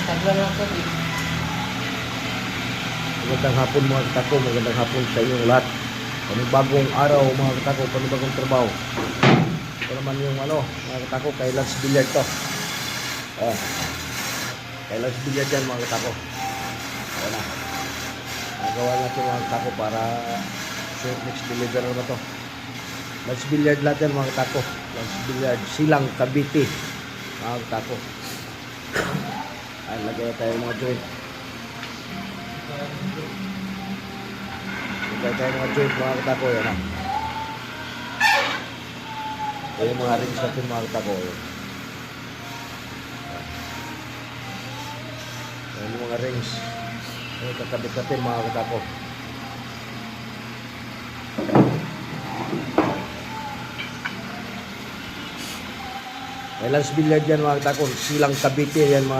Taglan lang po. Magandang hapon mga katako, magandang hapon sa inyong lahat. Panibagong araw mga katako, panibagong trabaho. Ito naman yung mga katako, kay Lance Billiard to. Kay Lance Billiard yan mga katako. Ayan na. Nagawa natin mga katako para next deliver na to. Lance Billiard lahat yan mga katako. Lance Billiard, Silang, Cavite mga katako. Ay, lagay tayo mga joint. Lagay tayo mga joint mga katako. Yan na. Ito yung mga rings natin mga katako. Yan yung mga rings. Ito kakabit natin mga katako. May Lance Billiard yan mga katako. Silang Cavite yan mga